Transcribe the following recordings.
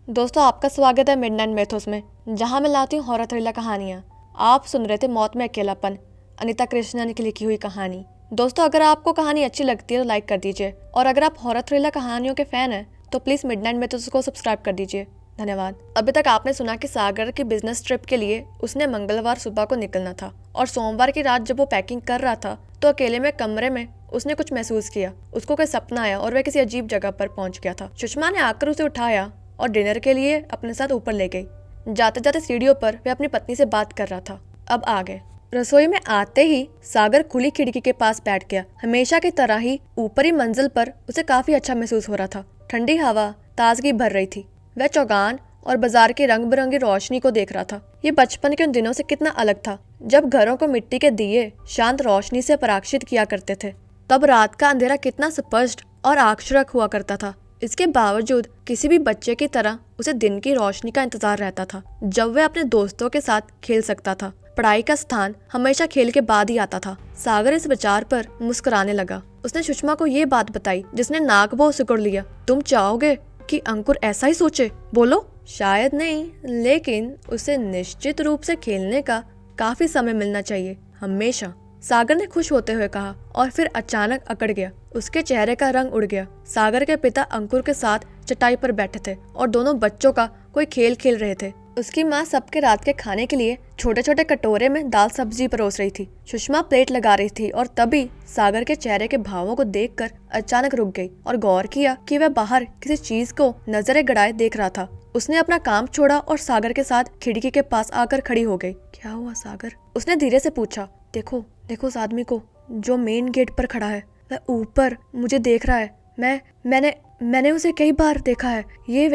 दोस्तों, आपका स्वागत है मिडनाइट मेथोस में, जहां मैं लाती हूँ हॉरर थ्रिलर कहानियाँ। आप सुन रहे थे मौत में अकेलापन, अनीता कृष्णन की लिखी हुई कहानी। दोस्तों, अगर आपको कहानी अच्छी लगती है तो लाइक कर दीजिए, और अगर आप हॉरर थ्रिलर कहानियों के फैन हैं तो प्लीज़ मिडनाइट मेथोस को सब्सक्राइब कर दीजिए। धन्यवाद। अभी तक आपने सुना कि सागर की बिजनेस ट्रिप के लिए उसने मंगलवार सुबह को निकलना था, और सोमवार की रात जब वो पैकिंग कर रहा था तो अकेले में कमरे में उसने कुछ महसूस किया। उसको कोई सपना आया और वह किसी अजीब जगह पर पहुंच गया था। सुषमा ने आकर उसे उठाया और डिनर के लिए अपने साथ ऊपर ले गई। जाते जाते सीढ़ियों पर वह अपनी पत्नी से बात कर रहा था। अब आ गए। रसोई में आते ही सागर खुली खिड़की के पास बैठ गया। हमेशा की तरह ही ऊपरी मंजिल पर उसे काफी अच्छा महसूस हो रहा था। ठंडी हवा ताजगी भर रही थी। वह चौगान और बाजार की रंग बिरंगी रोशनी को देख रहा था। ये बचपन के उन दिनों से कितना अलग था जब घरों को मिट्टी के दिए शांत रोशनी से पराक्षित किया करते थे। तब रात का अंधेरा कितना स्पष्ट और आकर्षक हुआ करता था। इसके बावजूद किसी भी बच्चे की तरह उसे दिन की रोशनी का इंतजार रहता था, जब वह अपने दोस्तों के साथ खेल सकता था। पढ़ाई का स्थान हमेशा खेल के बाद ही आता था। सागर इस विचार पर मुस्कुराने लगा। उसने सुषमा को ये बात बताई जिसने नाक बहु सिकुड़ लिया। तुम चाहोगे कि अंकुर ऐसा ही सोचे? बोलो। शायद नहीं, लेकिन उसे निश्चित रूप से खेलने का काफी समय मिलना चाहिए, हमेशा। सागर ने खुश होते हुए कहा, और फिर अचानक अकड़ गया। उसके चेहरे का रंग उड़ गया। सागर के पिता अंकुर के साथ चटाई पर बैठे थे और दोनों बच्चों का कोई खेल खेल रहे थे। उसकी माँ सबके रात के खाने के लिए छोटे छोटे कटोरे में दाल सब्जी परोस रही थी। सुषमा प्लेट लगा रही थी और तभी सागर के चेहरे के भावों को देखकर अचानक रुक गई और गौर किया कि वह बाहर किसी चीज को नजरें गड़ाए देख रहा था। उसने अपना काम छोड़ा और सागर के साथ खिड़की के पास आकर खड़ी हो गई। क्या हुआ सागर? उसने धीरे से पूछा। देखो देखो उस आदमी को जो मेन गेट पर खड़ा है। वह ऊपर मुझे देख रहा है। मैंने उसे कई बार देखा है। ये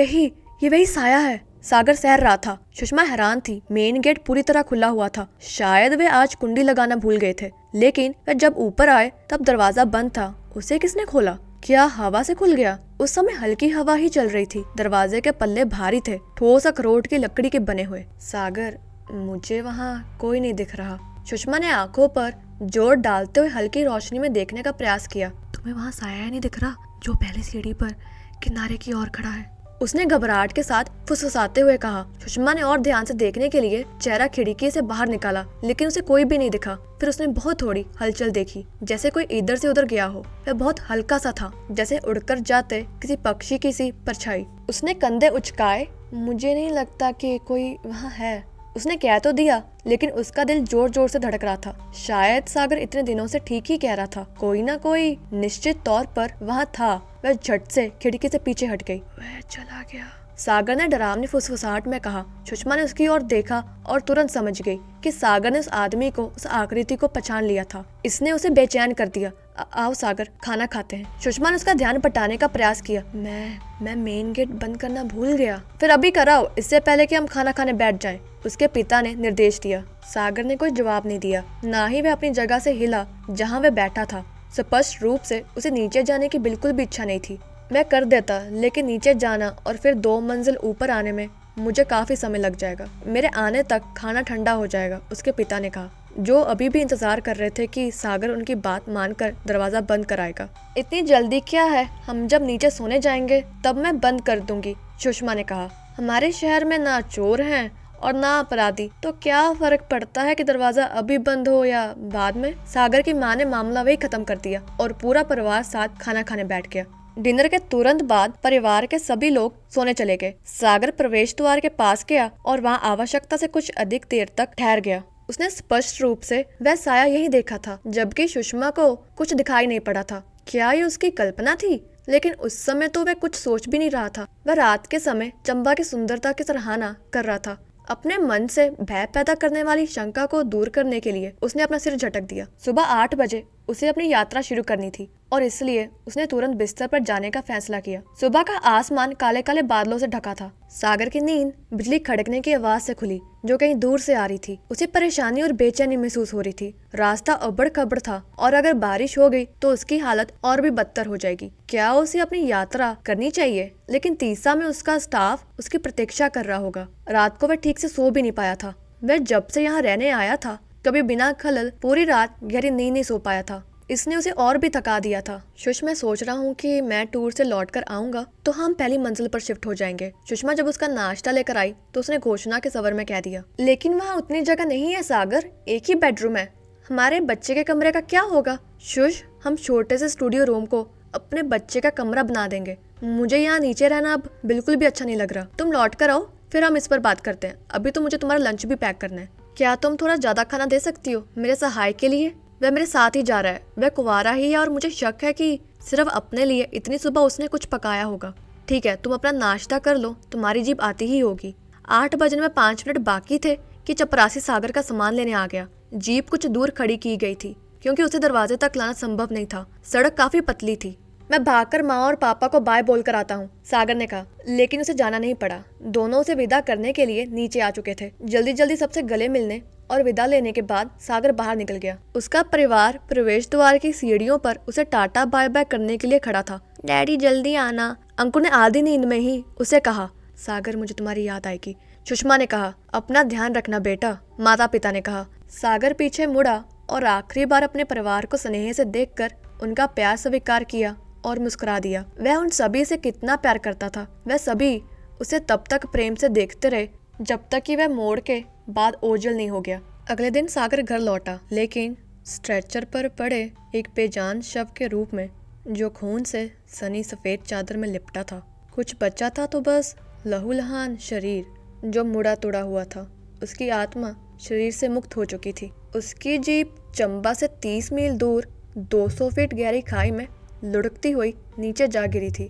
वही साया है। सागर सहर रहा था। सुषमा हैरान थी। मेन गेट पूरी तरह खुला हुआ था। शायद वे आज कुंडी लगाना भूल गए थे, लेकिन वह जब ऊपर आए तब दरवाजा बंद था। उसे किसने खोला? क्या हवा से खुल गया? उस समय हल्की हवा ही चल रही थी। दरवाजे के पल्ले भारी थे, ठोस अखरोट की लकड़ी के बने हुए। सागर, मुझे वहाँ कोई नहीं दिख रहा। सुषमा ने आंखों पर जोर डालते हुए हल्की रोशनी में देखने का प्रयास किया। तुम्हें वहाँ साया नहीं दिख रहा जो पहले सीढ़ी पर किनारे की ओर खड़ा है? उसने घबराहट के साथ फुसफुसाते हुए कहा। सुषमा ने और ध्यान से देखने के लिए चेहरा खिड़की से बाहर निकाला, लेकिन उसे कोई भी नहीं दिखा। फिर उसने बहुत थोड़ी हलचल देखी, जैसे कोई इधर से उधर गया हो। वह बहुत हल्का सा था, जैसे उड़कर जाते किसी पक्षी की सी परछाई। उसने कंधे उचकाए। मुझे नहीं लगता कि कोई वहाँ है। उसने कह तो दिया, लेकिन उसका दिल जोर जोर से धड़क रहा था। शायद सागर इतने दिनों से ठीक ही कह रहा था। कोई ना कोई निश्चित तौर पर वहाँ था। वह झट से खिड़की से पीछे हट गई। वह चला गया, सागर ने डरावनी फुसफुसाहट में कहा। सुषमा ने उसकी ओर देखा और तुरंत समझ गई कि सागर ने उस आदमी को, उस आकृति को पहचान लिया था। इसने उसे बेचैन कर दिया। आओ सागर, खाना खाते हैं। सुषमा ने उसका ध्यान पटाने का प्रयास किया। मैं मेन गेट बंद करना भूल गया। फिर अभी कराओ, इससे पहले कि हम खाना खाने बैठ जाएं, उसके पिता ने निर्देश दिया। सागर ने कोई जवाब नहीं दिया, ना ही वह अपनी जगह से हिला जहाँ वह बैठा था। स्पष्ट रूप से उसे नीचे जाने की बिल्कुल भी इच्छा नहीं थी। मैं कर देता, लेकिन नीचे जाना और फिर 2 मंजिल ऊपर आने में मुझे काफी समय लग जाएगा। मेरे आने तक खाना ठंडा हो जाएगा, उसके पिता ने कहा, जो अभी भी इंतजार कर रहे थे कि सागर उनकी बात मानकर दरवाजा बंद कराएगा। इतनी जल्दी क्या है? हम जब नीचे सोने जाएंगे तब मैं बंद कर दूंगी, सुषमा ने कहा। हमारे शहर में ना चोर हैं और ना अपराधी, तो क्या फर्क पड़ता है कि दरवाजा अभी बंद हो या बाद में? सागर की माँ ने मामला वही खत्म कर दिया और पूरा परिवार साथ खाना खाने बैठ गया। डिनर के तुरंत बाद परिवार के सभी लोग सोने चले गए। सागर प्रवेश द्वार के पास गया और वहाँ आवश्यकता से कुछ अधिक देर तक ठहर गया। उसने स्पष्ट रूप से वह साया यही देखा था, जबकि सुषमा को कुछ दिखाई नहीं पड़ा था। क्या ये उसकी कल्पना थी? लेकिन उस समय तो वह कुछ सोच भी नहीं रहा था। वह रात के समय चंबा की सुंदरता की सराहना कर रहा था। अपने मन से भय पैदा करने वाली शंका को दूर करने के लिए उसने अपना सिर झटक दिया। सुबह 8 बजे उसे अपनी यात्रा शुरू करनी थी और इसलिए उसने तुरंत बिस्तर पर जाने का फैसला किया। सुबह का आसमान काले काले बादलों से ढका था। सागर की नींद बिजली खड़कने की आवाज से खुली, जो कहीं दूर से आ रही थी। उसे परेशानी और बेचैनी महसूस हो रही थी। रास्ता अबड़ खबड़ था और अगर बारिश हो गई तो उसकी हालत और भी बदतर हो जाएगी। क्या उसे अपनी यात्रा करनी चाहिए? लेकिन तीसा में उसका स्टाफ उसकी प्रतीक्षा कर रहा होगा। रात को वह ठीक से सो भी नहीं पाया था। वह जब से यहाँ रहने आया था कभी बिना खलल पूरी रात गहरी नींद नहीं सो पाया था। इसने उसे और भी थका दिया था। सुषमा सोच रहा हूँ कि मैं टूर से लौट कर आऊंगा तो हम पहली मंजिल पर शिफ्ट हो जाएंगे। सुषमा जब उसका नाश्ता लेकर आई तो उसने घोषणा के स्वर में कह दिया, लेकिन वहाँ उतनी जगह नहीं है सागर, एक ही बेडरूम है। हमारे बच्चे के कमरे का क्या होगा? शुश, हम छोटे से स्टूडियो रूम को अपने बच्चे का कमरा बना देंगे। मुझे यहाँ नीचे रहना अब बिल्कुल भी अच्छा नहीं लग रहा। तुम लौट कर आओ, फिर हम इस पर बात करते हैं। अभी तो मुझे तुम्हारा लंच भी पैक करना है। क्या तुम थोड़ा ज्यादा खाना दे सकती हो मेरे सहाय के लिए? वह मेरे साथ ही जा रहा है, वह कुंवारा ही है और मुझे शक है कि सिर्फ अपने लिए इतनी सुबह उसने कुछ पकाया होगा। ठीक है, तुम अपना नाश्ता कर लो, तुम्हारी जीप आती ही होगी। 8 बजने में 5 मिनट बाकी थे कि चपरासी सागर का सामान लेने आ गया। जीप कुछ दूर खड़ी की गई थी क्योंकि उसे दरवाजे तक लाना संभव नहीं था। सड़क काफी पतली थी। मैं भागकर माँ और पापा को बाय बोल कर आता हूँ, सागर ने कहा, लेकिन उसे जाना नहीं पड़ा। दोनों उसे विदा करने के लिए नीचे आ चुके थे। जल्दी जल्दी सबसे गले मिलने और विदा लेने के बाद सागर बाहर निकल गया। उसका परिवार प्रवेश द्वार की सीढ़ियों पर उसे टाटा बाय बाय करने के लिए खड़ा था। डैडी जल्दी आना, अंकुर ने आधी नींद में ही उसे कहा। सागर, मुझे तुम्हारी याद आएगी, सुषमा ने कहा। अपना ध्यान रखना बेटा, माता पिता ने कहा। सागर पीछे मुड़ा और आखिरी बार अपने परिवार को स्नेह से देखकर उनका प्यार स्वीकार किया और मुस्कुरा दिया। वह उन सभी से कितना प्यार करता था। वह सभी उसे तब तक प्रेम से देखते रहे जब तक कि वह मोड़ के बाद ओझल नहीं हो गया। अगले दिन सागर घर लौटा, लेकिन स्ट्रेचर पर पड़े एक बेजान शव के रूप में, जो खून से सनी सफेद चादर में लिपटा था। कुछ बचा था तो बस लहूलुहान शरीर जो मुड़ा तुड़ा हुआ था। उसकी आत्मा शरीर से मुक्त हो चुकी थी। उसकी जीप चंबा से 30 मील दूर 200 फीट गहरी खाई में लुढ़कती हुई नीचे जा गिरी थी।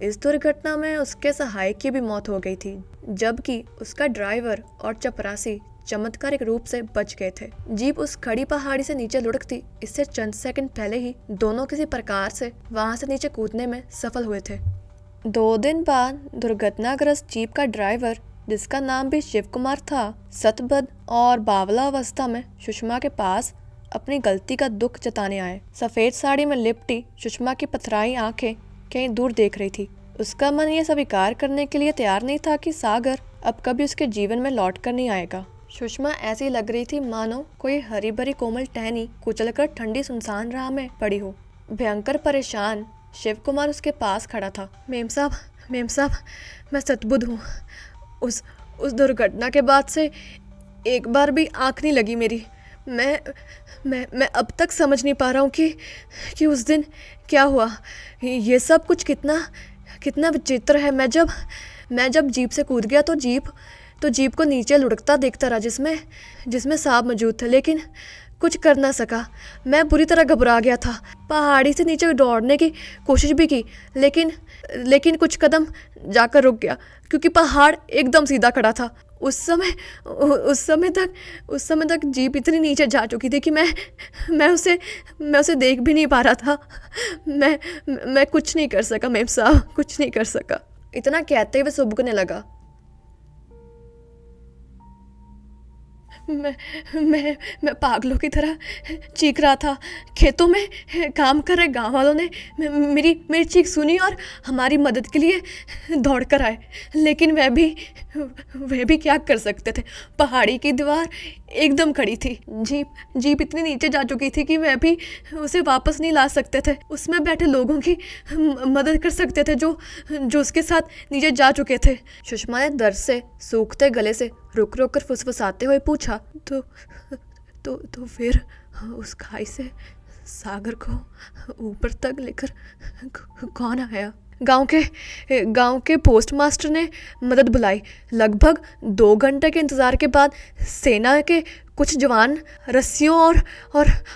इस दुर्घटना में उसके सहायक की भी मौत हो गई थी, जबकि उसका ड्राइवर और चपरासी चमत्कारिक रूप से बच गए थे। जीप उस खड़ी पहाड़ी से नीचे लुढ़कती इससे चंद सेकंड पहले ही दोनों किसी प्रकार से वहां से नीचे कूदने में सफल हुए थे। 2 दिन बाद दुर्घटनाग्रस्त जीप का ड्राइवर, जिसका नाम भी शिव कुमार था, सतबद्ध और बावला अवस्था में सुषमा के पास अपनी गलती का दुख जताने आए। सफेद साड़ी में लिपटी सुषमा की पथराई आंखें कहीं दूर देख रही थी। उसका मन यह स्वीकार करने के लिए तैयार नहीं था कि सागर अब कभी उसके जीवन में लौट कर नहीं आएगा। सुषमा ऐसी लग रही थी मानो कोई हरी भरी कोमल टहनी कुचलकर ठंडी सुनसान राह में पड़ी हो। भयंकर परेशान शिव कुमार उसके पास खड़ा था। मेम साहब, मैं सतबुद्ध हूँ। उस दुर्घटना के बाद से एक बार भी आँख नहीं लगी मेरी। मैं अब तक समझ नहीं पा रहा हूँ कि उस दिन क्या हुआ। ये सब कुछ कितना विचित्र है। मैं जब जीप से कूद गया तो जीप को नीचे लुढ़कता देखता रहा, जिसमें सांप मौजूद थे, लेकिन कुछ कर ना सका। मैं बुरी तरह घबरा गया था। पहाड़ी से नीचे दौड़ने की कोशिश भी की, लेकिन कुछ कदम जाकर रुक गया क्योंकि पहाड़ एकदम सीधा खड़ा था। उस समय तक जीप इतनी नीचे जा चुकी थी कि मैं उसे देख भी नहीं पा रहा था। मैं कुछ नहीं कर सका मेम साहब, कुछ नहीं कर सका। इतना कहते हुए सुबकने लगा। मैं पागलों की तरह चीख रहा था। खेतों में काम कर रहे गांव वालों ने मेरी चीख सुनी और हमारी मदद के लिए दौड़ कर आए, लेकिन वह भी क्या कर सकते थे। पहाड़ी की दीवार एकदम खड़ी थी। जीप इतनी नीचे जा चुकी थी कि वह भी उसे वापस नहीं ला सकते थे। उसमें बैठे लोगों की मदद कर सकते थे जो उसके साथ नीचे जा चुके थे। सुषमा ने दर्द से सूखते गले से रुक कर फुसफुसाते हुए पूछा, तो फिर उस खाई से सागर को ऊपर तक लेकर कौन आया? गांव के पोस्टमास्टर ने मदद बुलाई। लगभग 2 घंटे के इंतजार के बाद सेना के कुछ जवान रस्सियों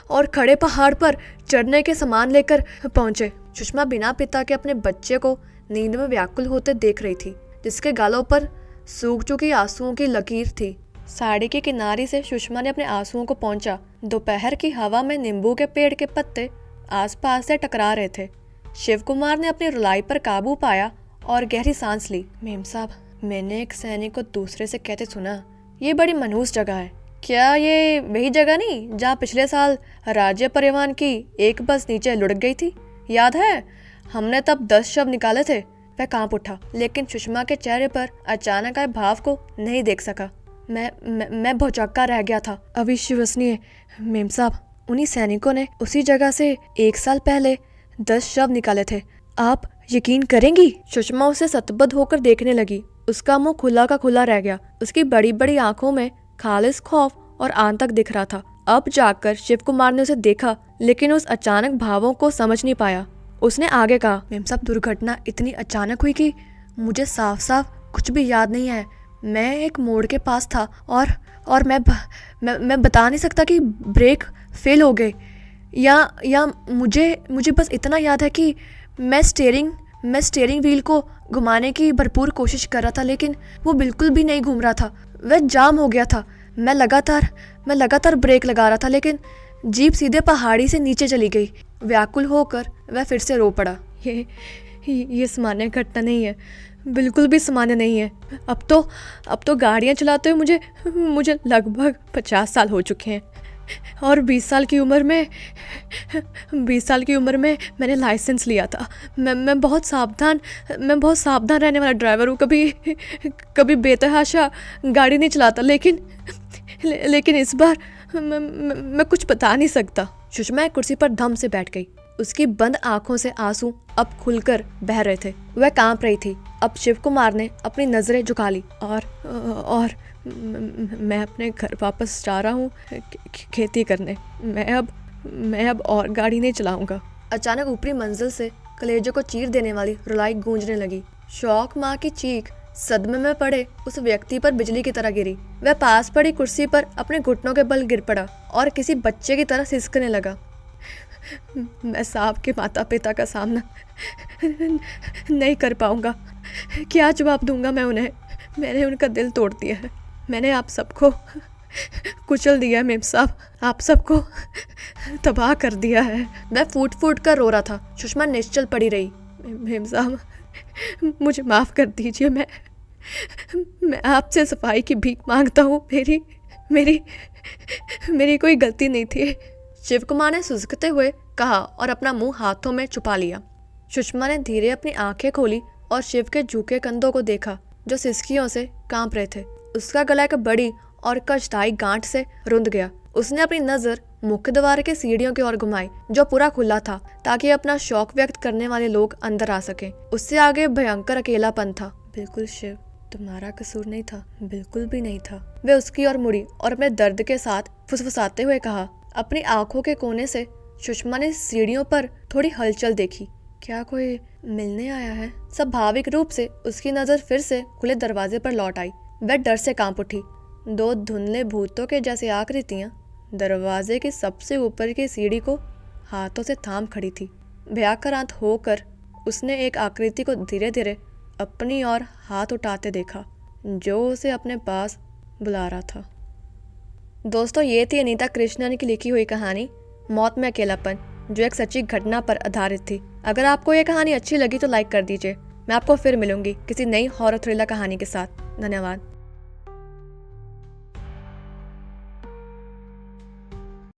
और खड़े पहाड़ पर चढ़ने के सामान लेकर पहुंचे। सुषमा बिना पिता के अपने बच्चे को नींद में व्याकुल होते देख रही थी, जिसके गालों पर सूख चुकी आंसुओं की लकीर थी। साड़ी के किनारे से सुषमा ने अपने आंसुओं को पोंछा। दोपहर की हवा में नींबू के पेड़ के पत्ते आसपास से टकरा रहे थे। शिव कुमार ने अपनी रुलाई पर काबू पाया और गहरी सांस ली। मेम साहब, मैंने एक सैनिक को दूसरे से कहते सुना, ये बड़ी मनहूस जगह है। क्या ये वही जगह नहीं जहाँ पिछले साल राज्य परिवहन की एक बस नीचे लुढ़क गई थी? याद है, हमने तब 10 शव निकाले थे। वह कांप उठा, लेकिन सुषमा के चेहरे पर अचानक आए भाव को नहीं देख सका। मैं भौचक्का रह गया था। अविश्वसनीय मेम साहब, उन्हीं सैनिकों ने उसी जगह से 1 साल पहले 10 शव निकाले थे। आप यकीन करेंगी? सुषमा उसे सतबद्ध होकर देखने लगी। उसका मुंह खुला का खुला रह गया। उसकी बड़ी बड़ी आंखों में खालिस खौफ और आतंक दिख रहा था। अब जाकर शिव कुमार ने उसे देखा, लेकिन उस अचानक भावों को समझ नहीं पाया। उसने आगे कहा, मेम साहब, दुर्घटना इतनी अचानक हुई कि मुझे साफ साफ कुछ भी याद नहीं है। मैं एक मोड़ के पास था और मैं बता नहीं सकता कि ब्रेक फेल हो गए या मुझे बस इतना याद है कि मैं स्टीयरिंग व्हील को घुमाने की भरपूर कोशिश कर रहा था, लेकिन वो बिल्कुल भी नहीं घूम रहा था। वह जाम हो गया था। मैं लगातार ब्रेक लगा रहा था, लेकिन जीप सीधे पहाड़ी से नीचे चली गई। व्याकुल होकर वह फिर से रो पड़ा। ये सामान्य घटना नहीं है, बिल्कुल भी सामान्य नहीं है। अब तो गाड़ियाँ चलाते हुए मुझे लगभग 50 साल हो चुके हैं और 20 साल की उम्र में मैंने लाइसेंस लिया था। मैं बहुत सावधान रहने वाला ड्राइवर हूँ। कभी बेतहाशा गाड़ी नहीं चलाता, लेकिन इस बार मैं कुछ बता नहीं सकता। सुषमा एक कुर्सी पर धम से बैठ गई। उसकी बंद आंखों से आंसू अब खुलकर बह रहे थे। वह कांप रही थी। अब शिव कुमार ने अपनी नजरें झुका ली और मैं अपने घर वापस जा रहा हूँ खेती करने। मैं अब और गाड़ी नहीं चलाऊंगा। अचानक ऊपरी मंजिल से कलेजों को चीर देने वाली रुलाई गूंजने लगी। शौक माँ की चीख सदमे में पड़े उस व्यक्ति पर बिजली की तरह गिरी। वह पास पड़ी कुर्सी पर अपने घुटनों के बल गिर पड़ा और किसी बच्चे की तरह सिसकने लगा। मैं साहब के माता पिता का सामना नहीं कर पाऊंगा। क्या जवाब दूंगा मैं उन्हें? मैंने उनका दिल तोड़ दिया है। मैंने आप सबको कुचल दिया है मेम साहब, आप सबको तबाह कर दिया है। मैं फूट फूट कर रो रहा था। सुषमा निश्चल पड़ी रही। मेम साहब, मुझे माफ़ कर दीजिए। मैं आपसे सफाई की भीख मांगता हूँ। मेरी कोई गलती नहीं थी। शिव कुमार ने सुसकते हुए कहा और अपना मुंह हाथों में छुपा लिया। सुषमा ने धीरे अपनी आंखें खोली और शिव के झुके कंधों को देखा, जो सिसकियों से कांप रहे थे। उसका गला एक बड़ी और कष्टदायी गांठ से रुंध गया। उसने अपनी नजर मुख्य द्वार के सीढ़ियों की ओर घुमाई, जो पूरा खुला था, ताकि अपना शौक व्यक्त करने वाले लोग अंदर आ सकें। उससे आगे भयंकर अकेलापन था। बिल्कुल शिव, तुम्हारा कसूर नहीं था, बिल्कुल भी नहीं था। वे उसकी ओर मुड़ी और अपने दर्द के साथ फुसफुसाते हुए कहा। अपनी आंखों के कोने से सुषमा ने सीढ़ियों पर थोड़ी हलचल देखी। क्या कोई मिलने आया है? स्वाभाविक रूप से उसकी नजर फिर से खुले दरवाजे पर लौट आई। वह डर से कांप उठी। 2 धुंधले भूतों के जैसी आकृतियां दरवाजे की सबसे ऊपर की सीढ़ी को हाथों से थाम खड़ी थी। भयाक्रांत होकर उसने एक आकृति को धीरे धीरे अपनी ओर हाथ उठाते देखा, जो उसे अपने पास बुला रहा था। दोस्तों, ये थी अनीता कृष्णन की लिखी हुई कहानी मौत में अकेलापन, जो एक सच्ची घटना पर आधारित थी। अगर आपको ये कहानी अच्छी लगी तो लाइक कर दीजिए। मैं आपको फिर मिलूंगी किसी नई हॉरर थ्रिलर कहानी के साथ। धन्यवाद।